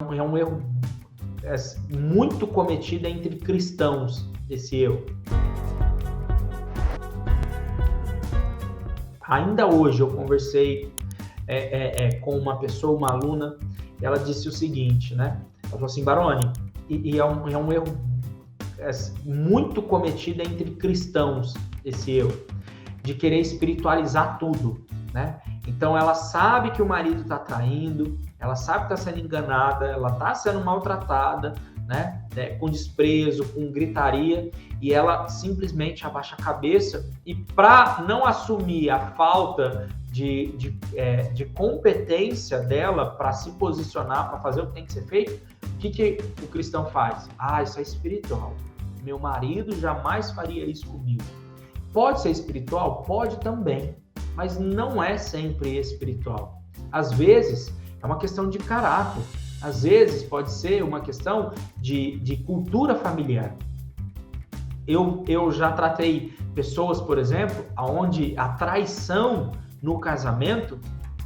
É um erro muito cometido entre cristãos, esse erro. Ainda hoje eu conversei com uma pessoa, uma aluna, ela disse o seguinte, né? Ela falou assim, Baroni, é um erro muito cometido entre cristãos, esse erro, de querer espiritualizar tudo, né? Então ela sabe que o marido está traindo, ela sabe que está sendo enganada, ela está sendo maltratada, né? Com desprezo, com gritaria, e ela simplesmente abaixa a cabeça e, para não assumir a falta de competência dela para se posicionar, para fazer o que tem que ser feito, o que o cristão faz? Isso é espiritual. Meu marido jamais faria isso comigo. Pode ser espiritual? Pode também, mas não é sempre espiritual. Às vezes é uma questão de caráter, às vezes pode ser uma questão de cultura familiar. Eu já tratei pessoas, por exemplo, onde a traição no casamento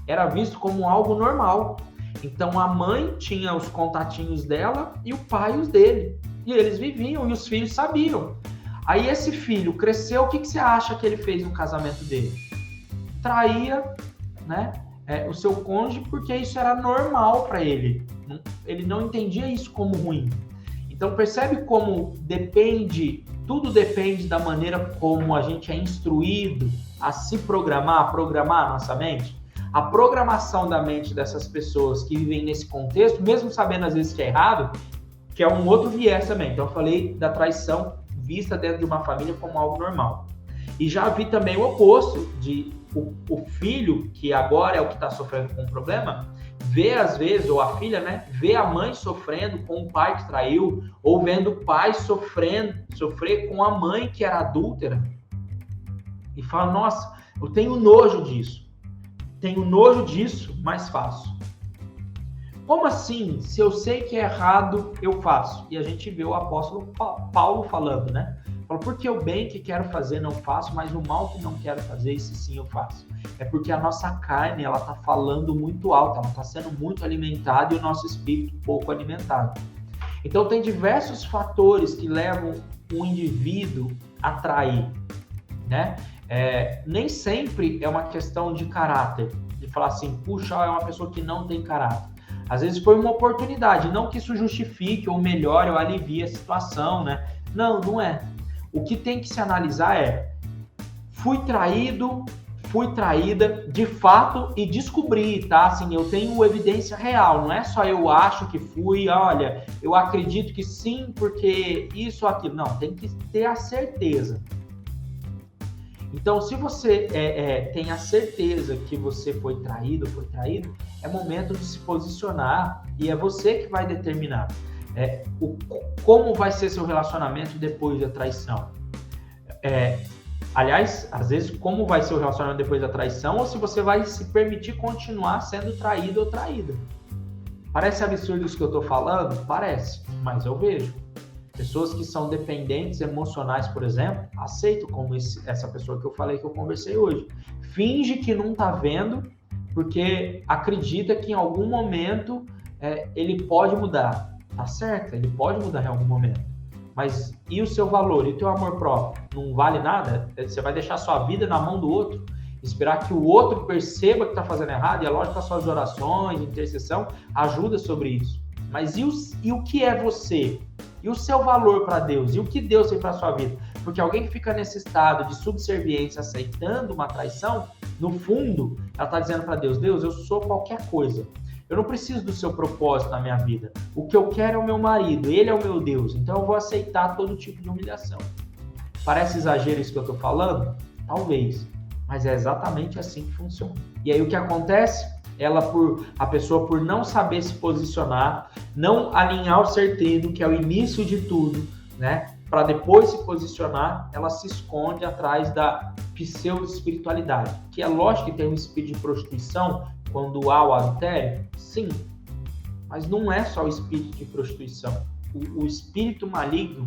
era visto como algo normal. Então a mãe tinha os contatinhos dela e o pai os dele. E eles viviam e os filhos sabiam. Aí esse filho cresceu, o que você acha que ele fez no casamento dele? Traía, né, o seu cônjuge, porque isso era normal para ele. Ele não entendia isso como ruim. Então percebe como tudo depende da maneira como a gente é instruído a se programar, a programar a nossa mente. A programação da mente dessas pessoas que vivem nesse contexto, mesmo sabendo às vezes que é errado, que é um outro viés também. Então eu falei da traição vista dentro de uma família como algo normal. E já vi também o oposto, o filho, que agora é o que está sofrendo com o problema, vê às vezes, ou a filha, né, vê a mãe sofrendo com o pai que traiu, ou vendo o pai sofrer com a mãe que era adúltera, e fala, nossa, eu tenho nojo disso, mas faço. Como assim? Se eu sei que é errado, eu faço. E a gente vê o apóstolo Paulo falando, né? Fala, porque o bem que quero fazer não faço, mas o mal que não quero fazer, esse sim eu faço. É porque a nossa carne, ela tá falando muito alto, ela tá sendo muito alimentada e o nosso espírito pouco alimentado. Então tem diversos fatores que levam o indivíduo a trair, né? Nem sempre é uma questão de caráter, de falar assim, puxa, é uma pessoa que não tem caráter. Às vezes foi uma oportunidade, não que isso justifique ou melhore ou alivie a situação, né? Não é. O que tem que se analisar é, fui traído, fui traída de fato e descobri, tá? Assim, eu tenho evidência real, não é só eu acho que fui, olha, eu acredito que sim, porque isso ou aquilo. Não, tem que ter a certeza. Então, se você tem a certeza que você foi traído, é momento de se posicionar e é você que vai determinar como vai ser seu relacionamento depois da traição. Aliás, às vezes, como vai ser o relacionamento depois da traição ou se você vai se permitir continuar sendo traído ou traída. Parece absurdo isso que eu estou falando? Parece, mas eu vejo. Pessoas que são dependentes emocionais, por exemplo, aceitam como essa pessoa que eu falei, que eu conversei hoje. Finge que não está vendo, porque acredita que em algum momento ele pode mudar. Tá certo? Ele pode mudar em algum momento. Mas e o seu valor? E o teu amor próprio? Não vale nada? Você vai deixar sua vida na mão do outro? Esperar que o outro perceba que está fazendo errado? E é lógico que as suas orações, intercessão, ajuda sobre isso. Mas e o que é você? E o seu valor para Deus? E o que Deus tem para a sua vida? Porque alguém que fica nesse estado de subserviência, aceitando uma traição, no fundo, ela está dizendo para Deus, Deus, eu sou qualquer coisa. Eu não preciso do seu propósito na minha vida. O que eu quero é o meu marido, ele é o meu Deus. Então eu vou aceitar todo tipo de humilhação. Parece exagero isso que eu estou falando? Talvez. Mas é exatamente assim que funciona. E aí o que acontece? A pessoa por não saber se posicionar, não alinhar o certeiro, que é o início de tudo, né? Para depois se posicionar, ela se esconde atrás da pseudo-espiritualidade. Que é lógico que tem um espírito de prostituição quando há o adultério? Sim. Mas não é só o espírito de prostituição. O espírito maligno,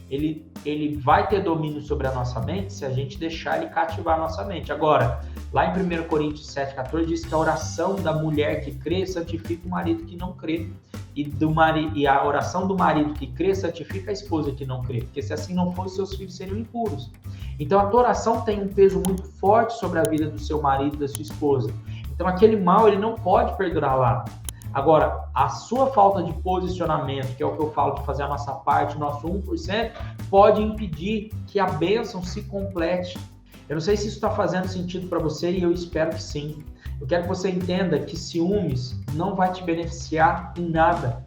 ele vai ter domínio sobre a nossa mente se a gente deixar ele cativar a nossa mente. Agora, lá em 1 Coríntios 7,14 diz que a oração da mulher que crê santifica o marido que não crê. e a oração do marido que crê santifica a esposa que não crê, porque se assim não fosse, seus filhos seriam impuros. Então a tua oração tem um peso muito forte sobre a vida do seu marido e da sua esposa. Então aquele mal ele não pode perdurar lá. Agora, a sua falta de posicionamento, que é o que eu falo de fazer a nossa parte, nosso 1%, pode impedir que a bênção se complete. Eu não sei se isso está fazendo sentido para você e eu espero que sim. Eu quero que você entenda que ciúmes não vai te beneficiar em nada.